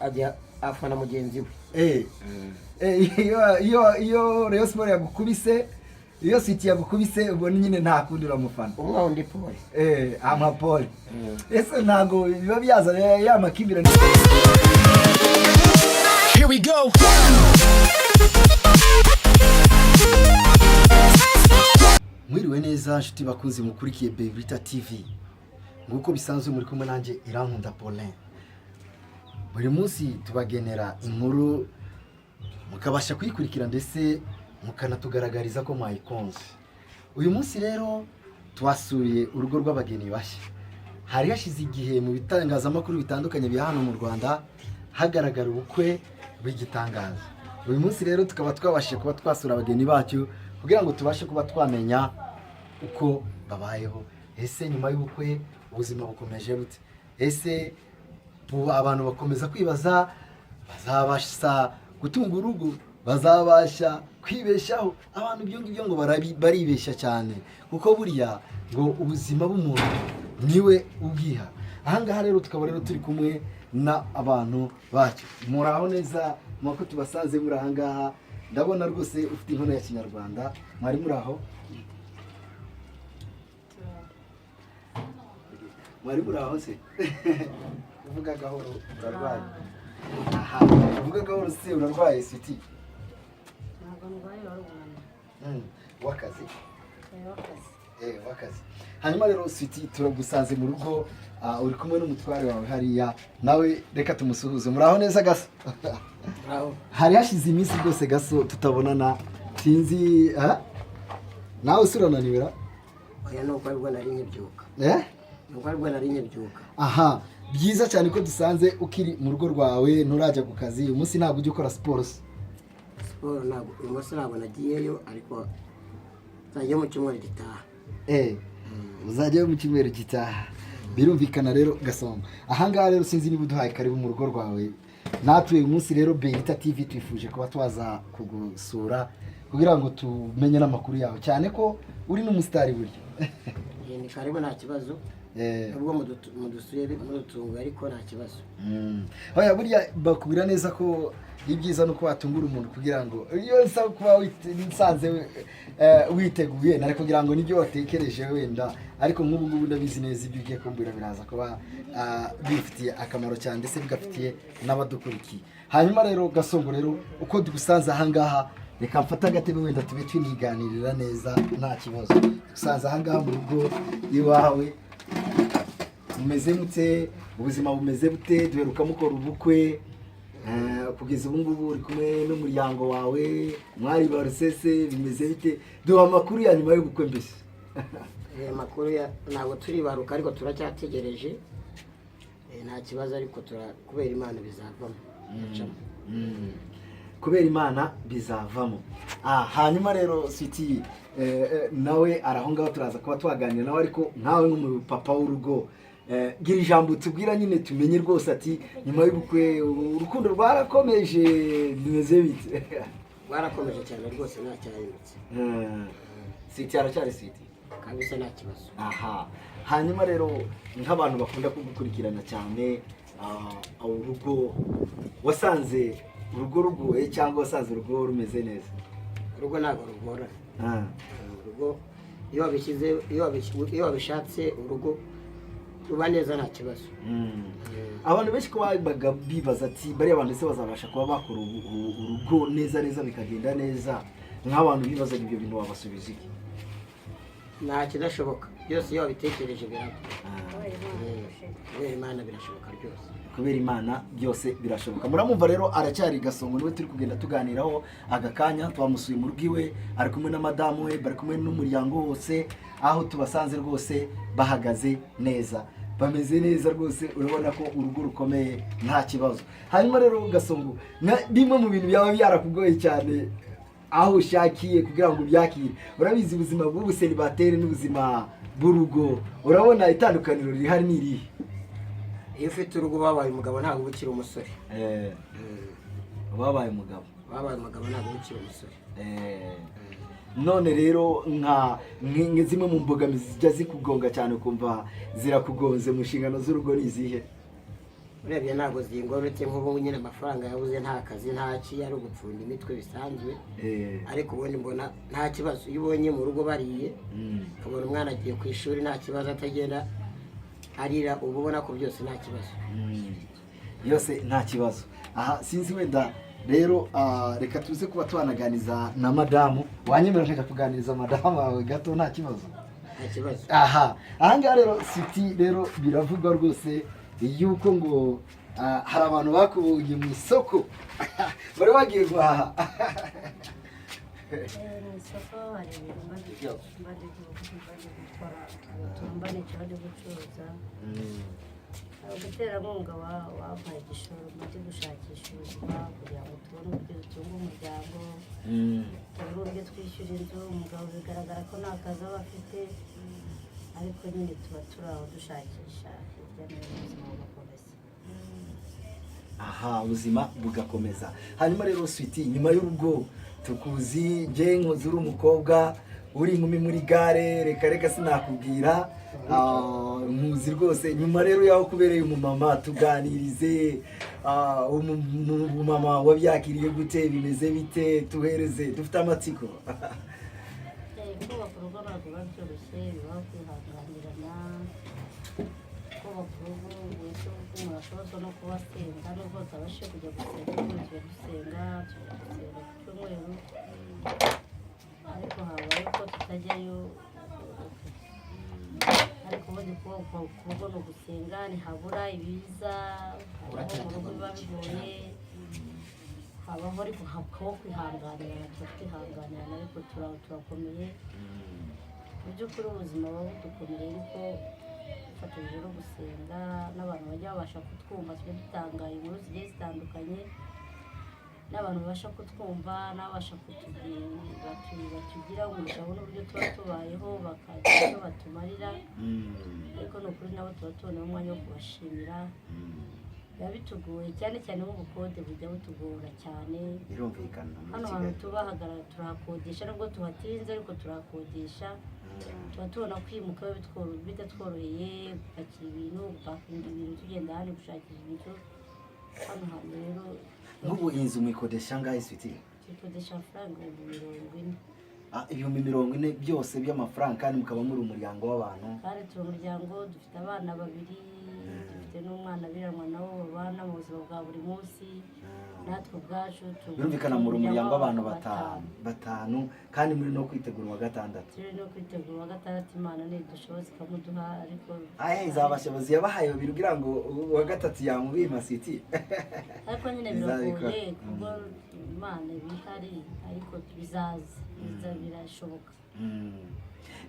ajya afana mugenzi we. Iyo Rayon Sport yagukubise, iyo City yagukubise ubwo nyine nta kundi uramufana. Umwe undi Paul. Ama Paul. Ese ntago biba byaza ya makibirane. Here we go. Mwiriwe neza nshuti bakunzi mukurikiye Bebrita TV. Nguko bisanzwe muri kumwe nanjye Irankunda Paulin. Buri munsi tubagenera inkuru mukabasha kuyikurikira ndetse mukanatugaragariza ko mwayikunze. Uyu munsi rero twasuye urugo rw'abageni bashya. Hari hashize igihe mu bitangazamakuru bitandukanye bya hano mu Rwanda hagaragara ubukwe bw'igitangaza. Uyu munsi rero tukaba twabashe kuba twasura abageni bacu kugira ngo tubashe kuba twamenya uko babayeho. Ese nyuma y'ubukwe ubuzima bukomeje bute? Ese abantu bakomeza kwibaza bazabasha gutunga urugo, bazabasha kwibeshaho? Abantu ibyo ngibyo ngo baribeshya cyane kuko buriya ngo ubuzima bw'umuntu niwe ubwiha. Ahangaha rero tukaba rero turi kumwe na abantu bacu. Muraho neza mwako tubasanze muri ahangaha. Ndabona rwose ufite inkono ya Kinyarwanda. Mwari muraho? Mwari muraho se? Uvuga gahoro urarwaye. Aha, uvuga gahoro se urarwaye City? Ntabwo ndwaye urarwaye. Wakazi. Wakazi. Wakazi. Hanyuma rero City turagusanze mu rugo, uri kumwe n'umutware wawe hariya. Nawe reka tumusuhuze. Muraho neza Gaso? Bravo. Hari hashize iminsi rwose Gaso tutabonana. Sinzi nawe usurananira? Oya nuko aribwo nari nyibyuka. Nuko aribwo nari nyibyuka. Aha, byiza cyane ko dusanze ukiri mu rugo rwawe nturajya ku kazi. Uyu munsi ntabwo ujya ukora siporo? Siporo ntabwo, uyu munsi ntabwo nagiyeyo ariko nzajya mu cyumweru gitaha. Uzajya mu cyumweru gitaha. Birumvikana rero Gasongo. Ahangaha rero sinzi niba uduhaye karibu mu rugo rwawe. Natwe uyu munsi rero Bebrita TV twifuje kuba twaza kugusura kugira ngo tumenye n'amakuru yawe cyane ko uri n'umusitari buryo. Ni karibu nta kibazo. Ubwo mudusuye mudutunga ariko nta kibazo. Oya burya bakubwira neza ko ibyiza no kwatungura umuntu kugira ngo iyo nsa kuba wisanze witeguye nari kugira ngo nibyo watekereje wenda ariko nk'ubu ngubu ndabizi neza ibyo ugiye kumbwira biraza kuba bifitiye akamaro cyane ndetse bigafitiye n'abadukurikiye. Hanyuma rero Gasongo rero uko dusanze ahangaha reka mfata agatebe wenda tube twiniganirira neza nta kibazo. Dusanze ahangaha mu rugo iwawe umeze mute? Ubuzima bumeze bute? Duheruka mukora ubukwe kugeza ubu ngubu uri kumwe n'umuryango wawe, mwari barusese bimeze bite? Duha amakuru ya nyuma y'ubukwe mbese. Makuru ya ntabwo turi baruka ariko turacyategereje. Nta kibazo ariko kubera Imana bizavamo. Kubera Imana bizavamo. Hanyuma rero City nawe arahongaho turaza kuba twaganira nawe ariko nkawe nk'umupapa w'urugo gira ijambo tubwira nyine tumenye rwose ati nyuma y'ubukwe urukundo rwarakomeje bimeze bite? Rwarakomeje cyane rwose nta cyahindutse. City aracyari City kabisa nta kibazo. Hanyuma rero nk'abantu bakunda kugukurikirana cyane urugo wasanze urugo rugoye cyangwa wasanze urugo rumeze neza? Urugo ntabwo rugora. Urugo iyo wabishatse urugo ruba neza nta kibazo. Abantu benshi ko babaga bibaza ati bari abantu se bazabasha kuba bakora urugo neza bikagenda neza. Nk'abantu bibaza ibyo bintu wabasubiza iki? Nta kidashoboka, byose iyo wabitekereje biraba. Kubera Imana birashoboka byose. Kubera Imana byose birashoboka. Muramumva rero aracyari Gasongo niwe turi kugenda tuganiraho agakanya. Twamusuye mu rugo iwe, ari kumwe na madamu we, bari kumwe n'umuryango wose, aho tubasanze rwose bahagaze neza, bameze neza rwose. Urabona ko urugo rukomeye nta kibazo. Hanyuma rero Gasongo bimwe mu bintu byaba byarakugoye cyane aho ushakiye kugira ngo byakire. Urabizi ubuzima bw'ubuselibateri n'ubuzima bw'urugo, urabona itandukaniro rihari n'irihe? Iyo ufite urugo babaye umugabo ntabwo ukiri umusore. Babaye umugabo ntabwo ukiri umusore. None rero nka zimwe mu mbogamizi zijya zikugonga cyane kumva zirakugonze mu nshingano z'urugo ni izihe? urebye ntabwo zingororotse nk'ubu nyine amafaranga yabuze nta kazi nta ki ari ugupfunda imitwe bisanzwe ariko ubundi mbona nta kibazo iyo ubonye mu rugo bariye ukabona umwana agiye ku ishuri nta kibazo atagenda arira uba ubona ko byose nta kibazo yose nta kibazo. Aha sinzi wenda rero reka tuze kuba twanaganiza na madamu. Wanyemera nshaka kuganiriza madamu wawe gato nta kibazo? nta kibazo. Aha ngaha rero Sweety rero biravugwa rwose yuko ngo hari abantu bakubonye mu isoko bari bagiye guhaha. mu isoko hari ibintu mbaje gukora tumbane cyane gucuruza umuterankunga wampaye igishoro mujye gushakisha ubuzima kugira ngo tubone uburyo dutunga umuryango tubone uburyo twishyura inzu. Umugabo bigaragara ko nta kazi aba afite ariko nyine tuba turi aho dushakisha hirya no hino ubuzima bugakomeza. Aha ubuzima bugakomeza. Hanyuma rero Sweety, nyuma y'urugo tukuzi nje nkoze uri umukobwa uri inkumi muri gare, reka sinakubwira nkuzi rwose. Nyuma rero yaho kubereye umumama tuganirize umumama wabyakiriye gute, bimeze bite, tuhereze dufite amatsiko. Kubaka urugo ntabwo biba byoroshye, bibaho kwihanganirana. Kubaka urugo wese umuntu ashobora no kuba asenga nubwo tutabashije kujya gusenga tujya dusenga ku cyumweru ariko habaye ko tutajyayo. Ariko ubundi kubaka urugo ni ugusenga, ntihabura ibiza, habaho mu rugo biba bigoye, habaho ariko hakabaho kwihanganirana, tuba twihanganirana ariko turakomeye. Mu by'ukuri ubuzima buba budukomeye ariko dufatanyije no gusenga n'abantu bajya babasha kutwumva, tujya dutanga inkuru zigiye zitandukanye n'abantu babasha kutwumva n'ababasha batugira umugisha n'uburyo tuba tubayeho bakagira icyo batumarira. Ariko ni ukuri nabo tuba tubonamo umwanya wo kubashimira. Biba bitugoye cyane cyane nk'ubukode bujya butugora cyane. Birumvikana hano hantu tubahagarara turahakodesha nubwo tuhatinze ariko turahakodesha. Tuba tubona kwimuka bitatworoheye, gupakira ibintu, gupakinga ibintu tugenda ahandi gushakira inzu. Hano hantu rero nk'ubu inzu muyikodesha angahe Sweety? tuyikodesha amafaranga 40,000. Ibihumbi 40 byose by'amafaranga kandi mukaba muri umuryango w'abantu? Kandi turi umuryango, dufite abana 2, dufite n'umwana biranwa nabo babana mu buzima bwa buri munsi. Natwe ubwacu birumvikana muri umuryango w'abantu batanu kandi muri no kwitegura wa gatandatu. Turi no kwitegura wa gatandatu Imana nidushoboza ikamuduha ariko izabashobozi yabahaye kugira ngo wa gatatu yamubima Sweety. Ariko nyine biragoye kuko Imana bihari ariko bizaza birashoboka.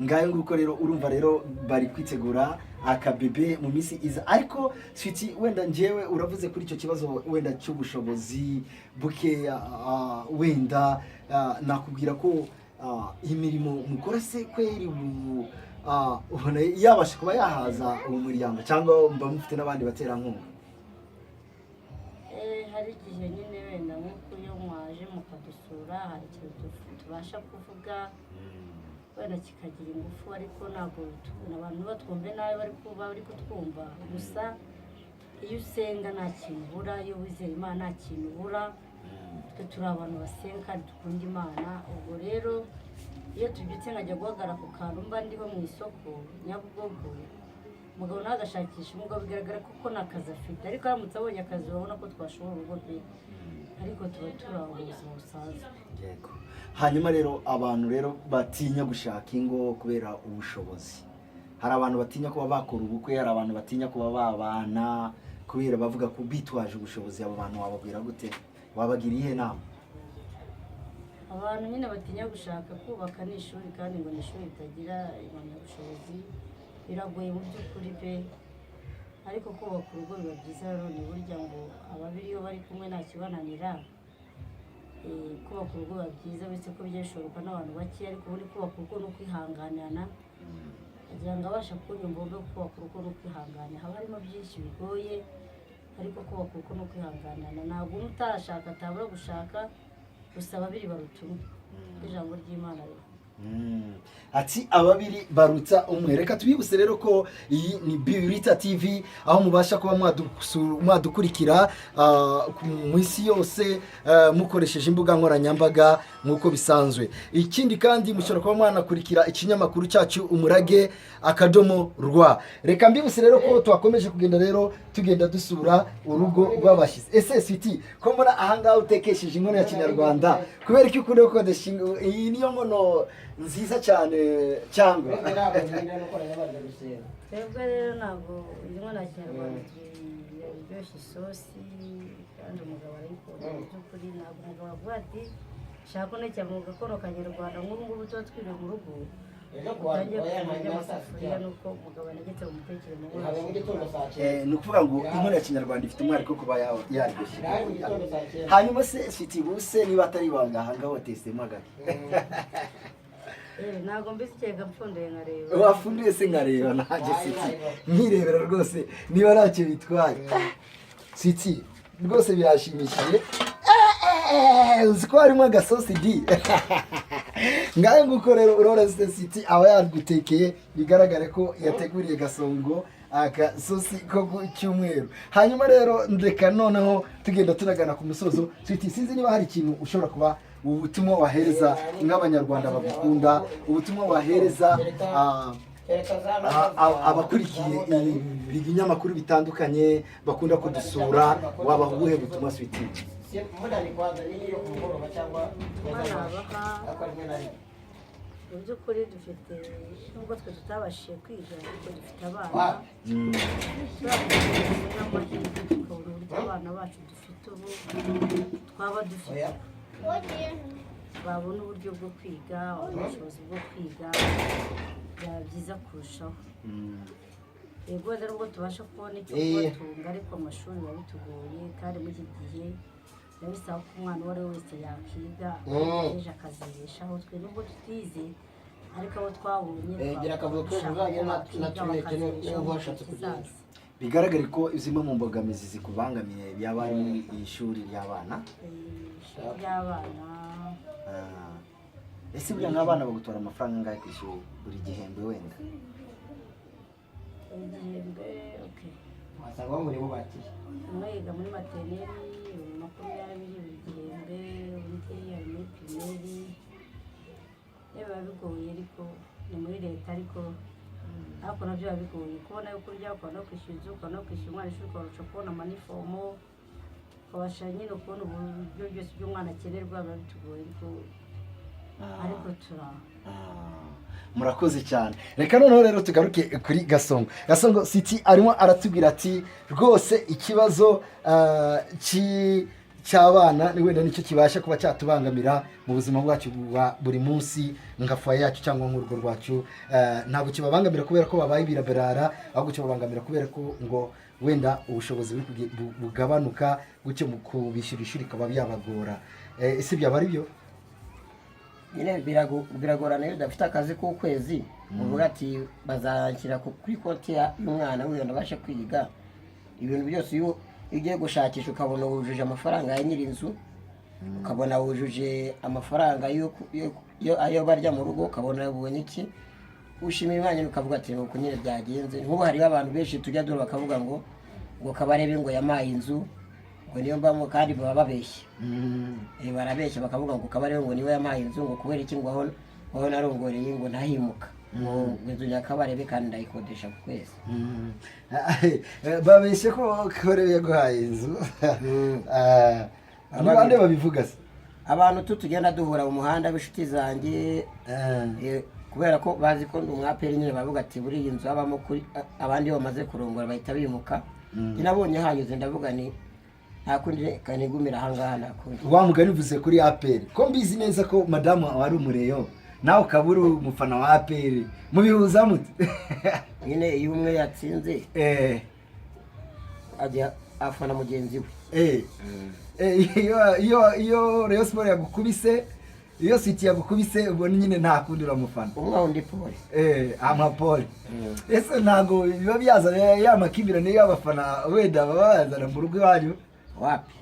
Ngayo nguko rero urumva rero bari kwitegura akabebe mu minsi iza. Ariko Sweety wenda njewe uravuze kuri icyo kibazo wenda cy'ubushobozi buke wenda nakubwira ko imirimo mukora se kweri ubona yabasha kuba yahaza uwo muryango cyangwa mba mufite n'abandi baterankunga? Hari igihe nyine wenda nk'uko iyo mwaje mukadusura hari ikintu tubasha kuvuga wenda kikagira ingufu ariko ntabwo abantu batwumve nabi bari kutwumva. Gusa iyo usenga nta kintu ubura, iyo wizera Imana nta kintu ubura. Twe turi abantu basenga kandi dukunda Imana. Ubwo rero iyo tubyutse nkajya guhagarara ku kantu mba ndiho mu isoko Nyabugogo, umugabo nawe agashakisha umugabo bigaragara ko nta kazi afite ariko aramutse abonye akazi urabona ko twashobora urugo rwe ariko tuba turi aho mu buzima busanzwe. Yego. Hanyuma rero abantu rero batinya gushaka ingo kubera ubushobozi. Hari abantu batinya kuba bakora ubukwe, hari abantu batinya kuba babana kubera bavuga ko bitwaje ubushobozi. Abo bantu wababwira gute? Wabagira ihe nama? Abantu nyine batinya gushaka kubaka n'ishuri kandi ngo n'ishuri ritagira impamyabushobozi biragoye mu by'ukuri pe. Ariko kubaka urugo biba byiza rero ni burya ngo ababiri iyo bari kumwe nta kibananira. Kubaka urugo biba byiza uretse ko byashoboka n'abantu bake ariko ubundi kubaka urugo ni ukwihanganirana. Kugira ngo abasha kunyumva ubwo kubaka urugo ni ukwihangana. Haba harimo byinshi bigoye ariko kubaka urugo ni ukwihanganirana. Ntabwo utarashaka atabura gushaka, gusa babiri barutumwe ijambo ry'Imana rero. ati ababiri barutsa umwe. Reka tubibuse rero ko iyi ni Bibilita TV, aho mubasha kuba mwadukurikira mu isi yose mukoresheje imbuga nkoranyambaga nk'uko bisanzwe. Ikindi kandi mushobora kuba mwanakurikira ikinyamakuru cyacu Umurage @rwa. Reka mbibuse rero ko twakomeje kugenda rero tugenda dusura urugo rw'abashize. Ese Sweety, ko mbona ahangaha utekesheje inkono ya kinyarwanda, kubera ko ukunda gukodesha iyi niyo nkono nziza cyane cyangwa twebwe rero ntabwo iyi nkono ya kinyarwanda iryoshya isosi kandi umugabo arayikunda. Mu by'ukuri ntabwo umugabo avuga ati shaka unekera mu gakono kanyarwanda nk'ubu ngubu tuba twiriwe mu rugo utangiye kumenya amasafuriya nuko umugabo yanegetse mu mutekere mu nkono. ni ukuvuga ngo inkono ya kinyarwanda ifite umwihariko kuba yaryoshye. Hanyuma se Sweety, buse niba atari ibanga ahangaha watesemo agati ntabwo mbizi cyega mpfunduye nkareba. wafunduye se nkareba nanjye Sweety nkirebera rwose niba ntacyo bitwaye. Sweety rwose birashimishije. uzi ko harimo agasosi di ngahe nguko rero urora Sweety aba yagutekeye, bigaragare ko yateguriye Gasongo agasosi ko ku cyumweru. Hanyuma rero ndeka noneho tugenda tunagana ku musozo. Sweety, sinzi niba hari ikintu ushobora kuba ubutumwa wahereza nk'abanyarwanda bagukunda, ubutumwa wahereza abakurikiye ibinyamakuru bitandukanye bakunda kudusura, wabaha ubuhe butumwa Sweety? Mu by'ukuri dufite, nubwo twe tutabashije kwiga ariko dufite abana, n'amahirwe tukabona uburyo abana bacu dufite ubu twaba dufite babona uburyo bwo kwiga, ubushobozi bwo kwiga, byaba byiza kurushaho. Yego rero ubwo tubasha kubona icyo kubatunga, ariko amashuri biba bitugoye kandi muri iki gihe biba bisaba ko umwana uwo ari we wese yakiga ejo akazibeshaho. Twe nubwo tutize ariko abo twabonye bigaragare ko zimwe mu mbogamizi zikubangamiye byaba ari ishuri ry'abana. Ese buriya nk'abana bagutora amafaranga angahe ku ishuri buri gihembwe? Wenda igihembwe wasanga bamuri bubatiye umwe yiga muri materineri 20 buri gihembwe, undi ari muri pirimeri. Biba bigoye ariko ni muri leta, ariko nabyo biba bigoye kubona yuko urya ukabona no kwishyura inzu, ukabona no kwishyura umwana ishuri, ukarusha kubona amanifomo, ukabasha nyine kubona uburyo byose by'umwana akenerwa. biba bitugoye ariko murakoze cyane. Reka noneho rero tugaruke kuri Gasongo. Sweety arimo aratubwira ati rwose ikibazo cy'abana ni wenda nicyo kibasha kuba cyatubangamira mu buzima bwacu bwa buri munsi nka faye yacu cyangwa nk'urugo rwacu. Ntabwo kibabangamira kubera ko babaye biraberara, ahubwo kibabangamira kubera ko ngo wenda ubushobozi bugabanuka gutyo mu kubishyura ishuri kaba byabagora. Ese byaba ari byo? nyine biragorana iyo udafite akazi k'ukwezi uvuga ati bazakira kuri konti y'umwana wenda abasha kwiga ibintu byose. Iyo ugiye gushakisha ukabona wujuje amafaranga ya nyir'inzu, ukabona wujuje amafaranga ayo barya mu rugo, ukabona ubonye iki, ushimira Imana ukavuga ati nuko nyine byagenze. Nk'ubu hariho abantu benshi tujya dore bakavuga ngo Kabarebe ngo yamaye inzu, ngo niyo mbamo, kandi baba babeshya. Barabeshya bakavuga ngo Kabarebe ngo niwe yamaye inzu, ngo kubera iki ngo aho narongoreye ngo ntahimuka, ngo inzu ya Kabarebe kandi ndayikodesha ku kwezi. Babeshye ko Kabarebe yaguhaye inzu. Abandi babivuga se abantu tugenda duhura mu muhanda b'inshuti zanjye, kubera ko bazi ko ndi umwaperi nyine bavuga ati buri iyi nzu abamo kuri abandi bamaze kurongora bahita bimuka. Nabonye hanyuze ndavuga ni nta kundi kanigumira ahangaha nakundi. Wa mugani uvuze kuri APR ko mbizi neza ko madamu wari umureyo nawe ukabura umufana wa APR mubihuza mute? Nyine iyo umwe yatsinze ajya afana mugenzi we. iyo Rayon Sport yagukubise, iyo Sweety yagukubise, ubona nyine nta kundi uramufana. Umwe undi Paul. Paul. Ese ntago biba byazana ya makimbirane y'abafana wenda baba bazana mu rugo iwanyu? Wapi?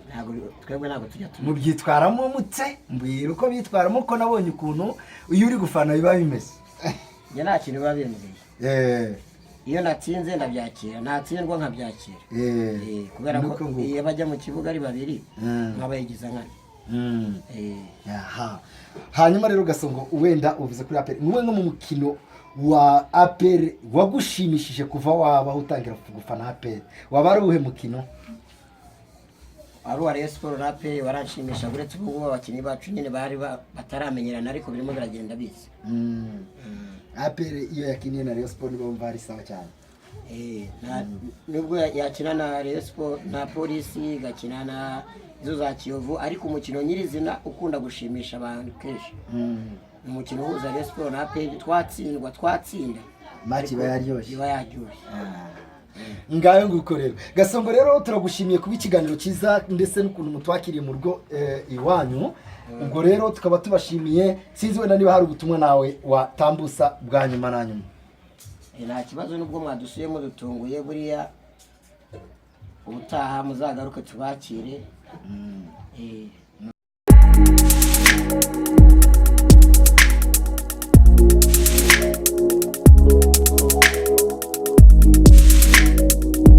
ntabwo twebwe ntabwo tujya mubyitwaramo mutse mbwira uko bitwaramo ko nabonye ukuntu iyo uri gufana biba bimeze njye nta kintu biba bimbwiye iyo natsinze ndabyakira natsindwa nkabyakira kubera ko iyo bajya mu kibuga ari babiri nkabayigiza nkana hanyuma rero Gasongo wenda uvuze kuri APR wowe nko mu mukino wa APR wagushimishije kuva wabaho utangira gufana APR waba ari uwuhe mukino? ari uwa Rayon Sports na APR waranshimisha uretse ubu ngubu abakinnyi bacu nyine bari bataramenyerana ariko birimo biragenda biza. APR iyo yakiniye na Rayon Sports bumva ari sawa cyane. Nubwo yakina na Rayon Sports na Polisi gakina na izo za Kiyovu ariko umukino nyirizina ukunda gushimisha abantu kenshi umukino uhuza Rayon Sports na APR twatsinda match bayaryoshye ngayo ngukorera Gasongo rero turagushimiye kuba ikiganiro cyiza ndetse n'ukuntu mutwakiriye mu rugo iwanyu ubwo rero tukaba tubashimiye sinzi wenda niba hari ubutumwa nawe watambusa bwa nyuma na nyuma. Nta kibazo nubwo mwadusuye mudutunguye buriya ubutaha muzagaruke tubakire